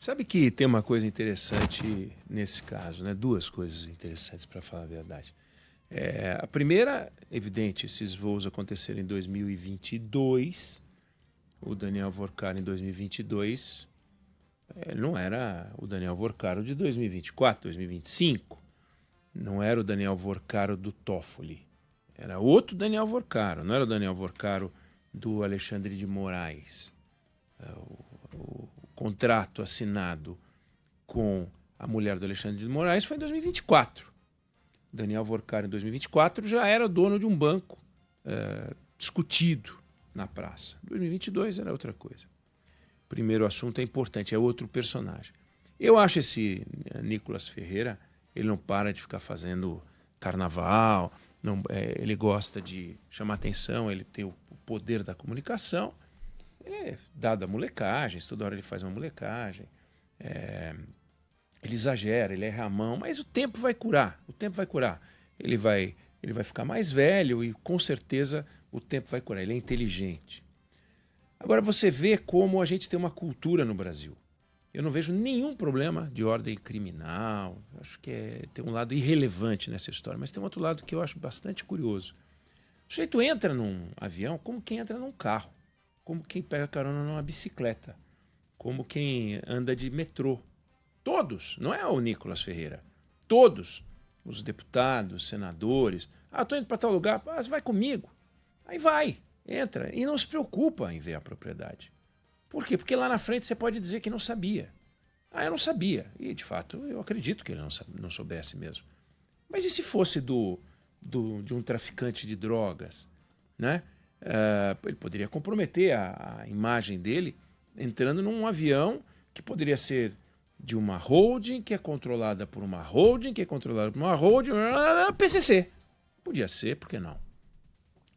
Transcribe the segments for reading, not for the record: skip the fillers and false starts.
Sabe que tem uma coisa interessante nesse caso, né? Duas coisas interessantes, para falar a verdade. A primeira, evidente, esses voos aconteceram em 2022. O Daniel Vorcaro, em 2022, não era o Daniel Vorcaro de 2024, 2025. Não era o Daniel Vorcaro do Toffoli. Era outro Daniel Vorcaro. Não era o Daniel Vorcaro do Alexandre de Moraes. O contrato assinado com a mulher do Alexandre de Moraes foi em 2024. Daniel Vorcaro, em 2024, já era dono de um banco discutido na praça. 2022 era outra coisa. Primeiro assunto é importante, é outro personagem. Eu acho esse Nicolas Ferreira, ele não para de ficar fazendo carnaval, ele gosta de chamar atenção, ele tem o poder da comunicação. Ele é dado a molecagens, toda hora ele faz uma molecagem. Ele exagera, ele erra a mão, mas o tempo vai curar. O tempo vai curar. Ele vai ficar mais velho e com certeza o tempo vai curar. Ele é inteligente. Agora você vê como a gente tem uma cultura no Brasil. Eu não vejo nenhum problema de ordem criminal. Acho que tem um lado irrelevante nessa história, mas tem um outro lado que eu acho bastante curioso. O sujeito entra num avião como quem entra num carro, como quem pega carona numa bicicleta, como quem anda de metrô. Todos, não é o Nicolas Ferreira, todos os deputados, senadores. Estou indo para tal lugar, você vai comigo. Aí vai, entra e não se preocupa em ver a propriedade. Por quê? Porque lá na frente você pode dizer que não sabia. Eu não sabia. E, de fato, eu acredito que ele não soubesse mesmo. Mas e se fosse de um traficante de drogas? Né? Ele poderia comprometer a imagem dele entrando num avião que poderia ser de uma holding, que é controlada por uma holding, que é controlada por uma holding, PCC. Podia ser, por que não?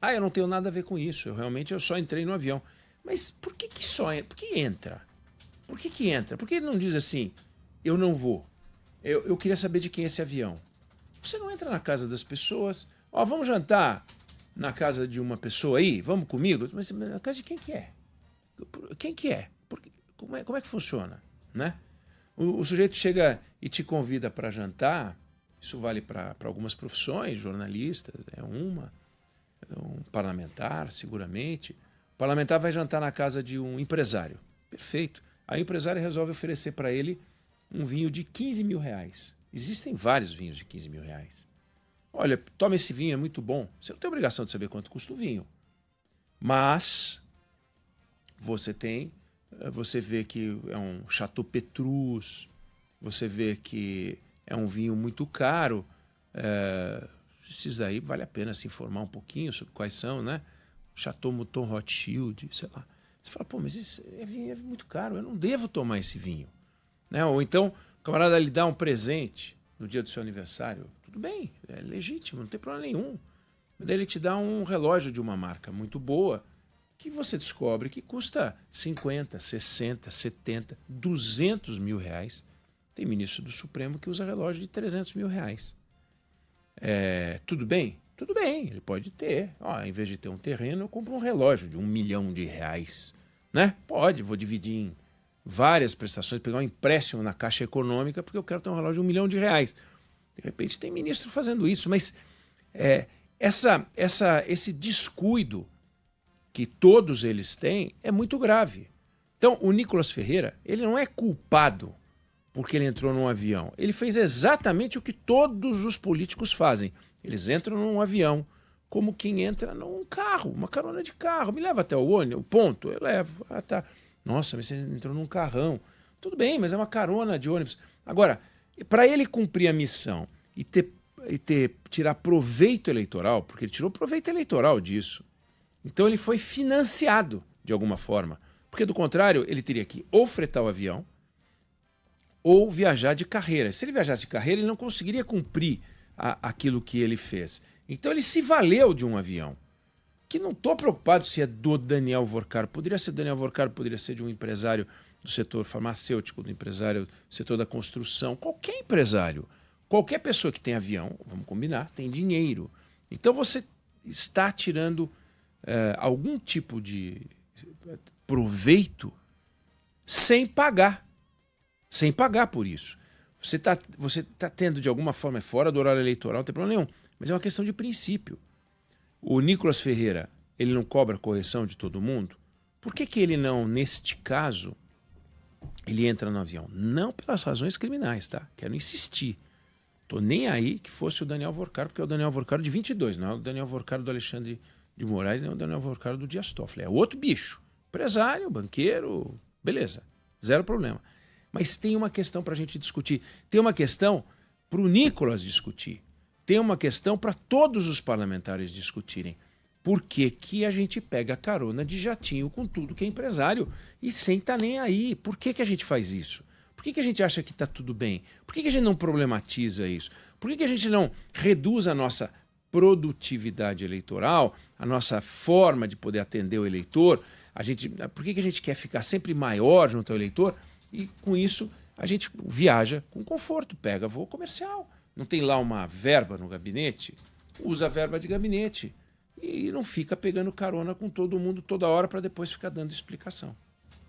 Eu não tenho nada a ver com isso. Eu só entrei no avião. Mas por que só entra? Por que entra? Por que entra? Por que ele não diz assim, eu não vou? Eu queria saber de quem é esse avião. Você não entra na casa das pessoas. Vamos jantar na casa de uma pessoa aí? Vamos comigo? Mas na casa de quem que é? Quem que é? Como é que funciona? Né? O sujeito chega e te convida para jantar. Isso vale para algumas profissões, jornalista é um parlamentar, seguramente. O parlamentar vai jantar na casa de um empresário. Perfeito. Aí o empresário resolve oferecer para ele um vinho de 15 mil reais. Existem vários vinhos de 15 mil reais. Olha, toma esse vinho, é muito bom. Você não tem obrigação de saber quanto custa o vinho. Mas você vê que é um Chateau Petrus, você vê que é um vinho muito caro. Esses daí vale a pena se informar um pouquinho sobre quais são, né? Chateau Mouton Rothschild, sei lá. Você fala, mas isso é muito caro, eu não devo tomar esse vinho. Né? Ou então, o camarada lhe dá um presente no dia do seu aniversário. Tudo bem, é legítimo, não tem problema nenhum. Mas daí ele te dá um relógio de uma marca muito boa que você descobre que custa 50, 60, 70, 200 mil reais. Tem ministro do Supremo que usa relógio de 300 mil reais. Tudo bem? Tudo bem, ele pode ter. Em vez de ter um terreno, eu compro um relógio de R$1 milhão. Né? Pode, vou dividir em várias prestações, pegar um empréstimo na Caixa Econômica porque eu quero ter um relógio de R$1 milhão. De repente tem ministro fazendo isso, mas esse descuido que todos eles têm é muito grave. Então, o Nicolas Ferreira, ele não é culpado porque ele entrou num avião. Ele fez exatamente o que todos os políticos fazem. Eles entram num avião como quem entra num carro, uma carona de carro. Me leva até o ponto? Eu levo. Tá. Nossa, mas você entrou num carrão. Tudo bem, mas é uma carona de ônibus. Agora, para ele cumprir a missão e tirar proveito eleitoral, porque ele tirou proveito eleitoral disso, então ele foi financiado de alguma forma. Porque, do contrário, ele teria que ou fretar o avião ou viajar de carreira. Se ele viajasse de carreira, ele não conseguiria cumprir aquilo que ele fez. Então ele se valeu de um avião. Que não estou preocupado se é do Daniel Vorcaro. Poderia ser do Daniel Vorcaro, poderia ser de um empresário do setor farmacêutico, do empresário do setor da construção. Qualquer empresário, qualquer pessoa que tem avião, vamos combinar, tem dinheiro. Então você está tirando algum tipo de proveito sem pagar. sem pagar por isso. Você tá tendo, de alguma forma, é fora do horário eleitoral, não tem problema nenhum. Mas é uma questão de princípio. O Nicolas Ferreira, ele não cobra correção de todo mundo? Por que ele não, neste caso, ele entra no avião? Não pelas razões criminais, tá? Quero insistir. Tô nem aí que fosse o Daniel Vorcaro, porque é o Daniel Vorcaro de 22, não é o Daniel Vorcaro do Alexandre de Moraes, nem o Daniel Vorcaro do Dias Toffoli. É outro bicho. Empresário, banqueiro, beleza. Zero problema. Mas tem uma questão para a gente discutir. Tem uma questão para o Nicolas discutir. Tem uma questão para todos os parlamentares discutirem. Por que que a gente pega carona de jatinho com tudo que é empresário e sem estar nem aí? Por que que a gente faz isso? Por que que a gente acha que está tudo bem? Por que que a gente não problematiza isso? Por que que a gente não reduz a nossa produtividade eleitoral, a nossa forma de poder atender o eleitor? Por que que a gente quer ficar sempre maior junto ao eleitor? E com isso a gente viaja com conforto, pega voo comercial. Não tem lá uma verba no gabinete? Usa a verba de gabinete. E não fica pegando carona com todo mundo toda hora para depois ficar dando explicação.